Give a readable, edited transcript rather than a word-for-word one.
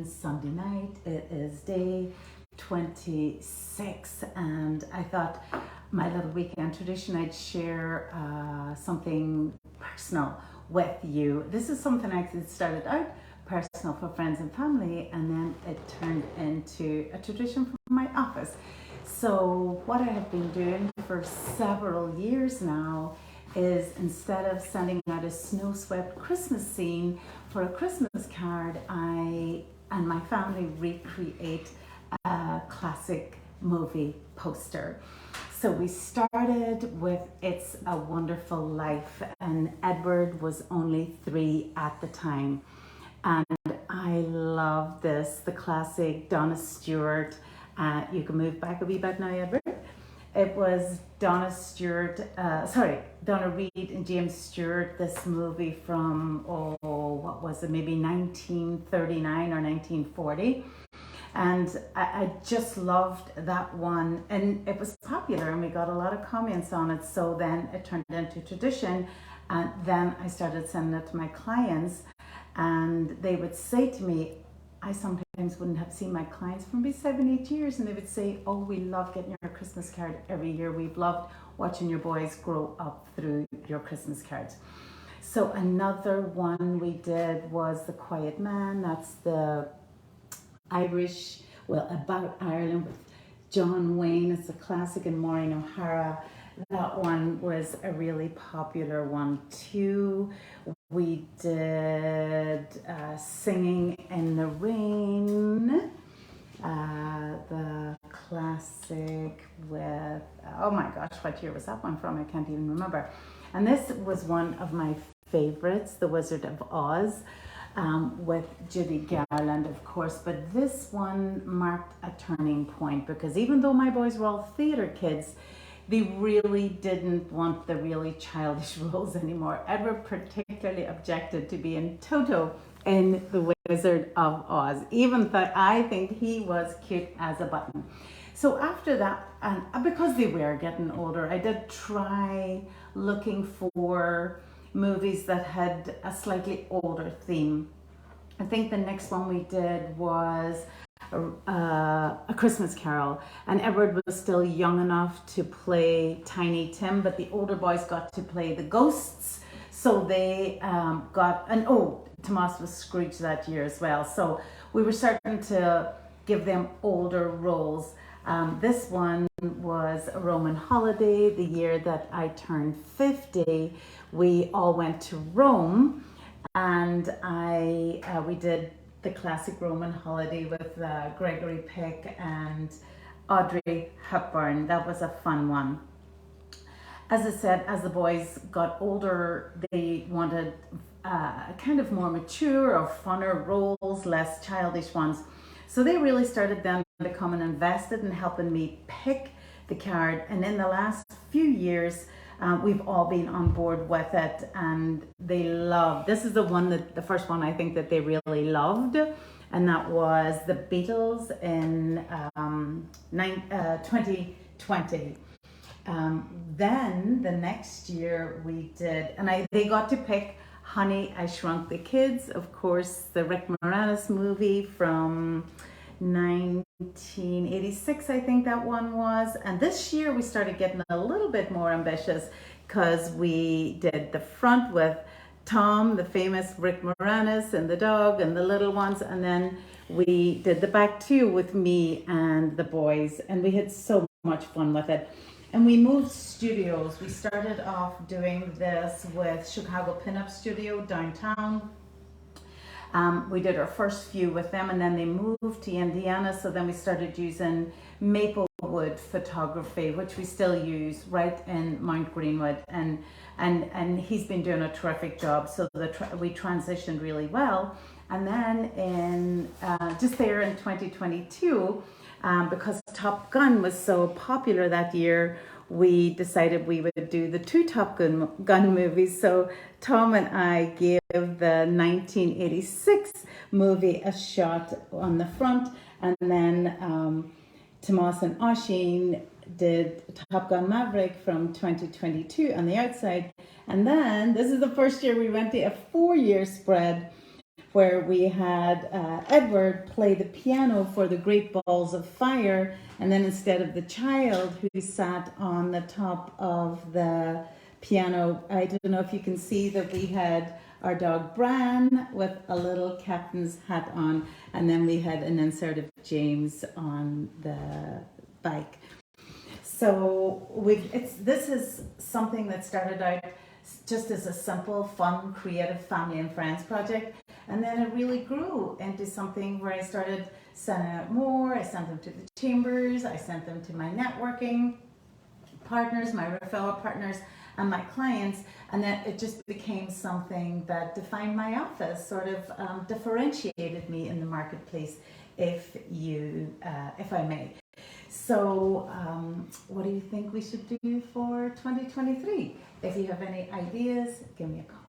Sunday night. It is day 26, and I thought my little weekend tradition I'd share something personal with you. This is something I started out personal for friends and family, and then it turned into a tradition for my office. So what I have been doing for several years now is, instead of sending out a snow-swept Christmas scene for a Christmas card, I and my family recreate a classic movie poster. So we started with It's a Wonderful Life, and Edward was only 3 at the time. And I love this, the classic Donna Stewart. You can move back a wee bit now, Edward. It was Donna Reed and James Stewart, this movie from, what was it, maybe 1939 or 1940. And I just loved that one, and it was popular, and we got a lot of comments on it. So then it turned into tradition, and then I started sending it to my clients, and they would say to me, I sometimes wouldn't have seen my clients for maybe 7-8 years, and they would say, oh, we love getting your Christmas card every year. We've loved watching your boys grow up through your Christmas cards. So another one we did was The Quiet Man. That's the Irish, about Ireland, with John Wayne. It's a classic, and Maureen O'Hara. That one was a really popular one too. We did Singing in the Rain, the classic with, oh my gosh, what year was that one from? I can't even remember. And this was one of my favorites, The Wizard of Oz, with Judy Garland, of course. But this one marked a turning point, because even though my boys were all theatre kids, they really didn't want the really childish roles anymore. Edward particularly objected to being Toto in The Wizard of Oz, even though I think he was cute as a button. So after that, and because they were getting older, I did try looking for movies that had a slightly older theme. I think the next one we did was A Christmas Carol, and Edward was still young enough to play Tiny Tim, but the older boys got to play the ghosts. So they Tomas was Scrooge that year as well. So we were starting to give them older roles. This one was A Roman Holiday. The year that I turned 50, we all went to Rome, and we did the classic Roman Holiday with Gregory Peck and Audrey Hepburn. That was a fun one. As I said, as the boys got older, they wanted kind of more mature or funner roles, less childish ones. So they really started then becoming invested in helping me pick the card. And in the last few years, we've all been on board with it, and they love. This is the first one I think that they really loved, and that was the Beatles in 2020. Then the next year we did, and they got to pick Honey, I Shrunk the Kids, of course, the Rick Moranis movie from 1986, I think that one was. And this year we started getting a little bit more ambitious, because we did the front with Tom, the famous Rick Moranis, and the dog and the little ones, and then we did the back too with me and the boys, and we had so much fun with it. And we moved studios. We started off doing this with Chicago Pinup Studio downtown. We did our first few with them, and then they moved to Indiana. So then we started using Maplewood photography, which we still use right in Mount Greenwood. And he's been doing a terrific job. So we transitioned really well. And then just there in 2022, because Top Gun was so popular that year, we decided we would do the 2 Top Gun movies. So Tom and I gave the 1986 movie a shot on the front, and then Tomas and Oisin did Top Gun Maverick from 2022 on the outside. And then this is the first year we went to a 4-year spread where we had Edward play the piano for the Great Balls of Fire, and then instead of the child who sat on the top of the piano, I don't know if you can see that we had our dog Bran with a little captain's hat on, and then we had an insert of James on the bike. So this is something that started out just as a simple, fun, creative family and friends project. And then it really grew into something where I started sending out more. I sent them to the chambers, I sent them to my networking partners, my referral partners, and my clients. And then it just became something that defined my office, sort of differentiated me in the marketplace, if I may. So, what do you think we should do for 2023? If you have any ideas, give me a call.